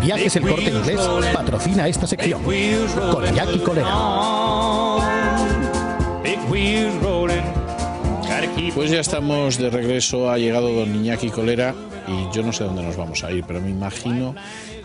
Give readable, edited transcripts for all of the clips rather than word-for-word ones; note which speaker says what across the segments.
Speaker 1: Viajes El Corte Inglés patrocina esta sección con Iñaki Colera.
Speaker 2: Pues ya estamos de regreso, ha llegado don Iñaki Colera y yo no sé dónde nos vamos a ir, pero me imagino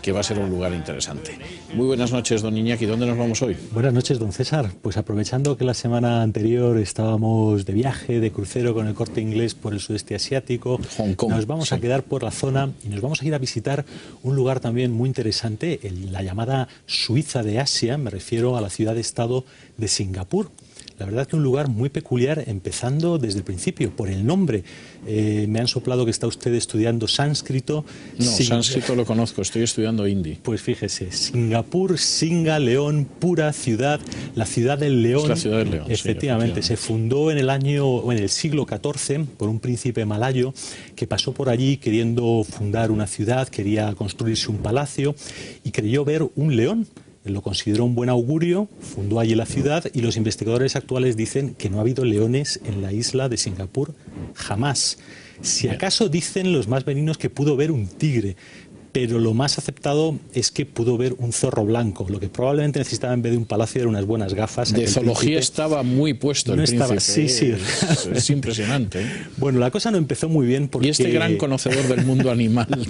Speaker 2: que va a ser un lugar interesante. Muy buenas noches, don Iñaki, ¿dónde nos vamos hoy?
Speaker 3: Buenas noches, don César. Pues aprovechando que la semana anterior estábamos de viaje, de crucero con El Corte Inglés por el sudeste asiático,
Speaker 2: Hong Kong,
Speaker 3: nos vamos a quedar por la zona y nos vamos a ir a visitar un lugar también muy interesante, la llamada Suiza de Asia, me refiero a la ciudad-estado de Singapur. La verdad que un lugar muy peculiar, empezando desde el principio, por el nombre. Me han soplado que está usted estudiando sánscrito.
Speaker 2: No, sánscrito lo conozco, estoy estudiando hindi.
Speaker 3: Pues fíjese, Singapur, Singa, León, pura ciudad, la ciudad del león.
Speaker 2: Es la ciudad del león,
Speaker 3: efectivamente, se fundó en el siglo XIV por un príncipe malayo que pasó por allí queriendo fundar una ciudad, quería construirse un palacio y creyó ver un león. Lo consideró un buen augurio, fundó allí la ciudad y los investigadores actuales dicen que no ha habido leones en la isla de Singapur jamás. Si acaso dicen los más veninos que pudo ver un tigre, pero lo más aceptado es que pudo ver un zorro blanco. Lo que probablemente necesitaba en vez de un palacio eran unas buenas gafas.
Speaker 2: De zoología estaba muy puesto el príncipe.
Speaker 3: Sí.
Speaker 2: Es impresionante, ¿eh?
Speaker 3: Bueno, la cosa no empezó muy bien porque...
Speaker 2: Y este gran conocedor del mundo animal...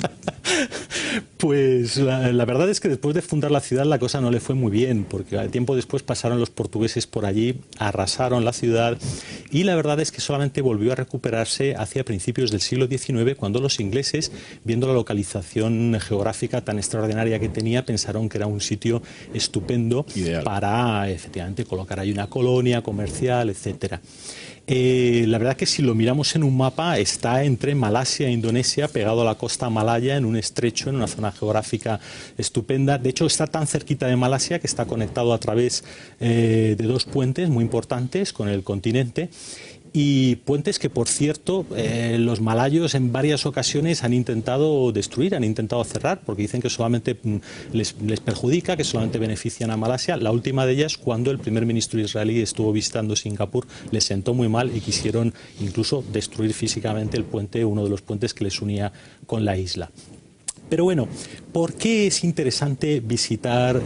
Speaker 3: Pues la verdad es que después de fundar la ciudad la cosa no le fue muy bien, porque tiempo después pasaron los portugueses por allí, arrasaron la ciudad y la verdad es que solamente volvió a recuperarse hacia principios del siglo XIX, cuando los ingleses, viendo la localización geográfica tan extraordinaria que tenía, pensaron que era un sitio estupendo para efectivamente colocar ahí una colonia comercial, etcétera. La verdad que si lo miramos en un mapa está entre Malasia e Indonesia, pegado a la costa malaya, en un estrecho, en una zona geográfica estupenda. De hecho está tan cerquita de Malasia que está conectado a través de dos puentes muy importantes con el continente. Y puentes que, por cierto, los malayos en varias ocasiones han intentado destruir, han intentado cerrar, porque dicen que solamente les perjudica, que solamente benefician a Malasia. La última de ellas, cuando el primer ministro israelí estuvo visitando Singapur, les sentó muy mal y quisieron incluso destruir físicamente el puente, uno de los puentes que les unía con la isla. Pero bueno, ¿por qué es interesante visitar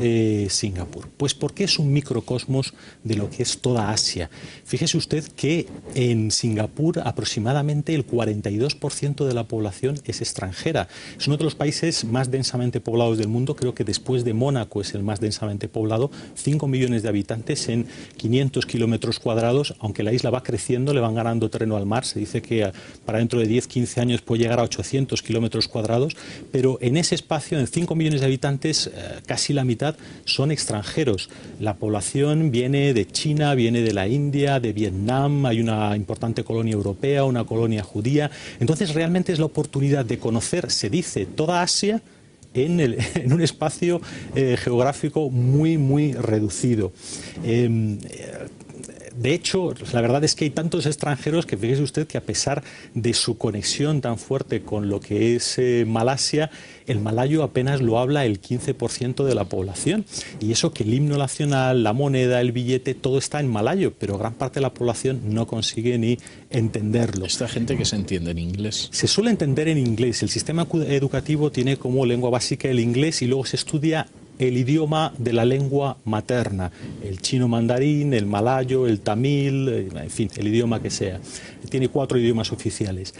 Speaker 3: Singapur? Pues porque es un microcosmos de lo que es toda Asia. Fíjese usted que en Singapur aproximadamente el 42% de la población es extranjera. Es uno de los países más densamente poblados del mundo, creo que después de Mónaco es el más densamente poblado, 5 millones de habitantes en 500 kilómetros cuadrados, aunque la isla va creciendo, le van ganando terreno al mar, se dice que para dentro de 10-15 años puede llegar a 800 kilómetros cuadrados, pero en ese espacio, en 5 millones de habitantes, casi la mitad son extranjeros. La población viene de China, viene de la India, de Vietnam, hay una importante colonia europea, una colonia judía. Entonces realmente es la oportunidad de conocer, se dice, toda Asia en un espacio geográfico muy reducido. De hecho, la verdad es que hay tantos extranjeros que fíjese usted que a pesar de su conexión tan fuerte con lo que es Malasia, el malayo apenas lo habla el 15% de la población. Y eso que el himno nacional, la moneda, el billete, todo está en malayo, pero gran parte de la población no consigue ni entenderlo.
Speaker 2: ¿Esta gente que se entiende en inglés?
Speaker 3: Se suele entender en inglés. El sistema educativo tiene como lengua básica el inglés y luego se estudia el idioma de la lengua materna, el chino mandarín, el malayo, el tamil, en fin, el idioma que sea. Tiene 4 idiomas oficiales.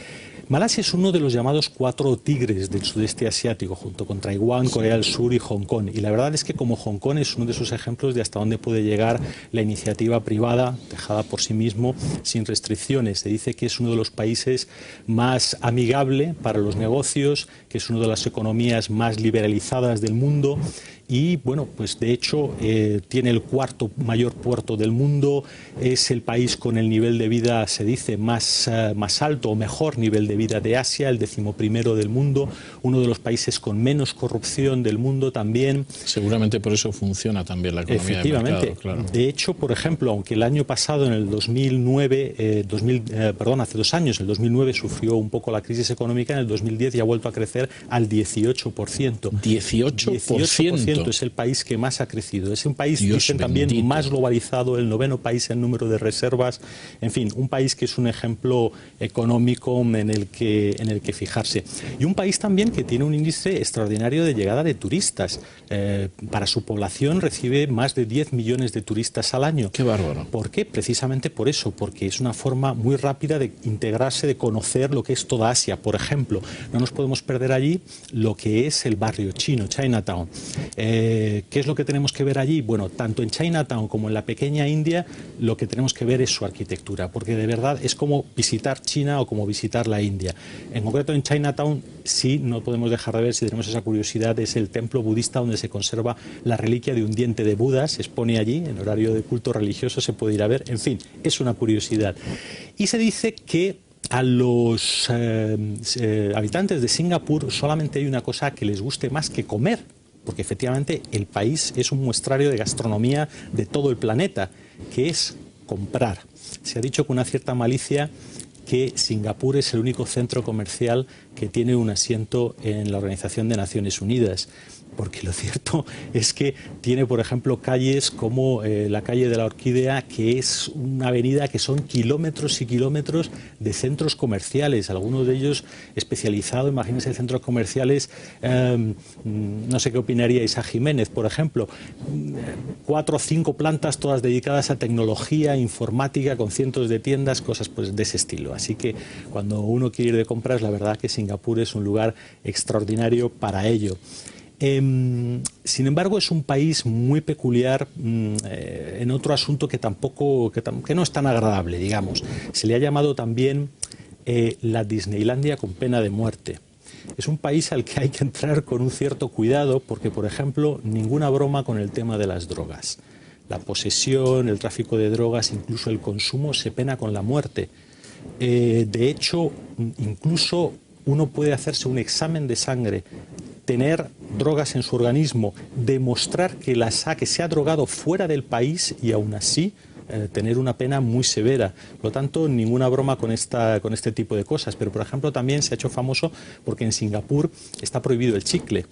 Speaker 3: Malasia es uno de los llamados 4 tigres del sudeste asiático, junto con Taiwán, Corea del Sur y Hong Kong. Y la verdad es que como Hong Kong es uno de esos ejemplos de hasta dónde puede llegar la iniciativa privada, dejada por sí mismo, sin restricciones. Se dice que es uno de los países más amigable para los negocios, que es una de las economías más liberalizadas del mundo. Y bueno, pues de hecho tiene el 4º mayor puerto del mundo, es el país con el nivel de vida, se dice, más alto o mejor nivel de vida de Asia, el 11º del mundo, uno de los países con menos corrupción del mundo también.
Speaker 2: Seguramente por eso funciona también la economía de mercado, claro.
Speaker 3: De hecho, por ejemplo, aunque el año pasado, en el 2009, hace 2 años, el 2009 sufrió un poco la crisis económica, en el 2010 ya ha vuelto a crecer al 18%.
Speaker 2: 18%.
Speaker 3: cierto, es el país que más ha crecido. Es un país,
Speaker 2: Dios
Speaker 3: dicen
Speaker 2: bendito,
Speaker 3: también, más globalizado, el 9º país en número de reservas. En fin, un país que es un ejemplo económico en el que fijarse. Y un país también que tiene un índice extraordinario de llegada de turistas. Para su población recibe más de 10 millones de turistas al año.
Speaker 2: Qué bárbaro.
Speaker 3: ¿Por qué? Precisamente por eso, porque es una forma muy rápida de integrarse, de conocer lo que es toda Asia. Por ejemplo, no nos podemos perder allí lo que es el barrio chino, Chinatown. ¿Qué es lo que tenemos que ver allí? Bueno, tanto en Chinatown como en la pequeña India, lo que tenemos que ver es su arquitectura, porque de verdad es como visitar China o como visitar la India. En concreto en Chinatown, sí, no podemos dejar de ver, si tenemos esa curiosidad, es el templo budista donde se conserva la reliquia de un diente de Buda, se expone allí, en horario de culto religioso se puede ir a ver, en fin, es una curiosidad. Y se dice que a los habitantes de Singapur solamente hay una cosa que les guste más que comer, porque efectivamente el país es un muestrario de gastronomía de todo el planeta, que es comprar. Se ha dicho con una cierta malicia que Singapur es el único centro comercial que tiene un asiento en la Organización de Naciones Unidas, porque lo cierto es que tiene, por ejemplo, calles como la calle de la Orquídea, que es una avenida que son kilómetros y kilómetros de centros comerciales, algunos de ellos especializados, imagínense centros comerciales, no sé qué opinaría Isa Jiménez, por ejemplo, 4 o 5 plantas todas dedicadas a tecnología, informática, con cientos de tiendas, cosas pues de ese estilo. Así que cuando uno quiere ir de compras, la verdad que Singapur es un lugar extraordinario para ello. Sin embargo, es un país muy peculiar en otro asunto que no es tan agradable, digamos. Se le ha llamado también la Disneylandia con pena de muerte. Es un país al que hay que entrar con un cierto cuidado porque, por ejemplo, ninguna broma con el tema de las drogas. La posesión, el tráfico de drogas, incluso el consumo se pena con la muerte. De hecho, incluso uno puede hacerse un examen de sangre, tener drogas en su organismo, demostrar que se ha drogado fuera del país y aún así tener una pena muy severa. Por lo tanto, ninguna broma con este tipo de cosas. Pero, por ejemplo, también se ha hecho famoso porque en Singapur está prohibido el chicle.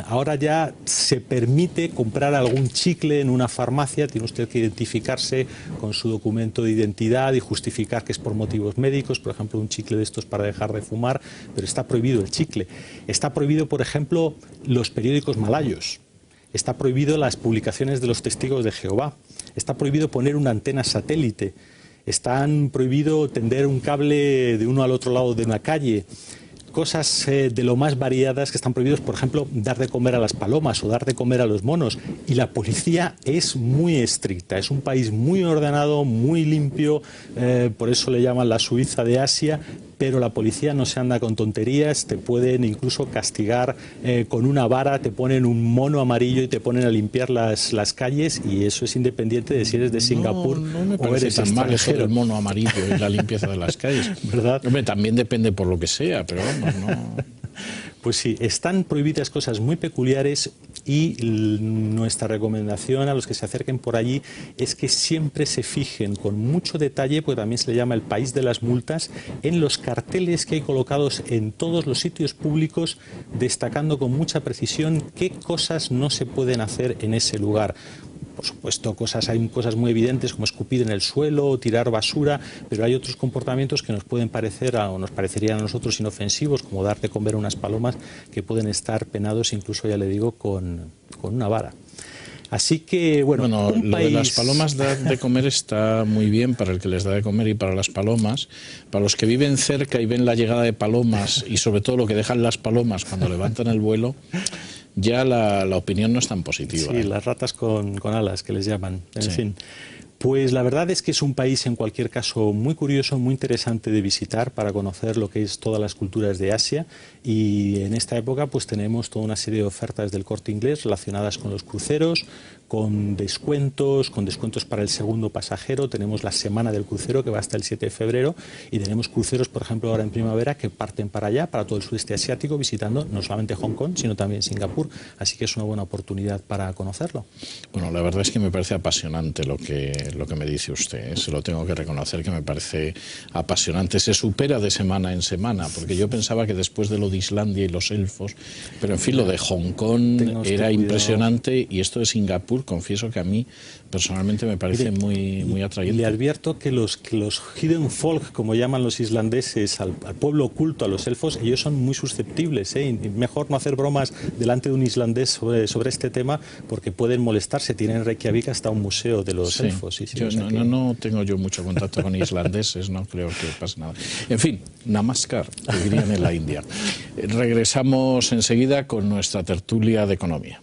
Speaker 3: Ahora ya se permite comprar algún chicle en una farmacia, tiene usted que identificarse con su documento de identidad y justificar que es por motivos médicos, por ejemplo un chicle de estos para dejar de fumar, pero está prohibido el chicle. Está prohibido, por ejemplo, los periódicos malayos, está prohibido las publicaciones de los testigos de Jehová, está prohibido poner una antena satélite, están prohibido tender un cable de uno al otro lado de una calle. Cosas de lo más variadas que están prohibidos, por ejemplo, dar de comer a las palomas o dar de comer a los monos. Y la policía es muy estricta, es un país muy ordenado, muy limpio, por eso le llaman la Suiza de Asia, pero la policía no se anda con tonterías, te pueden incluso castigar con una vara, te ponen un mono amarillo y te ponen a limpiar las calles, y eso es independiente de si eres de Singapur
Speaker 2: no me
Speaker 3: o eres
Speaker 2: tan mal eso
Speaker 3: extranjero.
Speaker 2: del mono amarillo y la limpieza de las calles.
Speaker 3: ¿Verdad?
Speaker 2: Hombre, también depende por lo que sea, pero vamos, no.
Speaker 3: Pues sí, están prohibidas cosas muy peculiares y nuestra recomendación a los que se acerquen por allí es que siempre se fijen con mucho detalle, porque también se le llama el país de las multas, en los carteles que hay colocados en todos los sitios públicos, destacando con mucha precisión qué cosas no se pueden hacer en ese lugar. Por supuesto, hay cosas muy evidentes como escupir en el suelo o tirar basura, pero hay otros comportamientos que nos pueden parecer o nos parecerían a nosotros inofensivos, como dar de comer a unas palomas, que pueden estar penados incluso, ya le digo, con una vara. Así que, bueno
Speaker 2: lo de las palomas dar de comer está muy bien para el que les da de comer y para las palomas. Para los que viven cerca y ven la llegada de palomas y sobre todo lo que dejan las palomas cuando levantan el vuelo, ya la opinión no es tan positiva.
Speaker 3: Sí, las ratas con alas, que les llaman. En
Speaker 2: Sí.
Speaker 3: fin. Pues la verdad es que es un país, en cualquier caso, muy curioso, muy interesante de visitar para conocer lo que es todas las culturas de Asia, y en esta época pues tenemos toda una serie de ofertas del Corte Inglés relacionadas con los cruceros, con descuentos para el segundo pasajero. Tenemos la semana del crucero que va hasta el 7 de febrero y tenemos cruceros, por ejemplo, ahora en primavera que parten para allá, para todo el sudeste asiático, visitando no solamente Hong Kong, sino también Singapur. Así que es una buena oportunidad para conocerlo.
Speaker 2: Bueno, la verdad es que me parece apasionante lo que me dice usted, ¿eh? Se lo tengo que reconocer, que me parece apasionante. Se supera de semana en semana, porque yo pensaba que después de lo de Islandia y los elfos, pero en fin, lo de Hong Kong era impresionante, y esto de Singapur, confieso que a mí personalmente me parece muy atrayente.
Speaker 3: Le advierto que los hidden folk, como llaman los islandeses, al pueblo oculto, a los elfos, ellos son muy susceptibles, ¿eh? Y mejor no hacer bromas delante de un islandés sobre este tema, porque pueden molestarse. Tienen en Reykjavik hasta un museo de los elfos. Sí,
Speaker 2: no tengo yo mucho contacto con islandeses, no creo que pase nada. En fin, namaskar, que dirían en la India. Regresamos enseguida con nuestra tertulia de economía.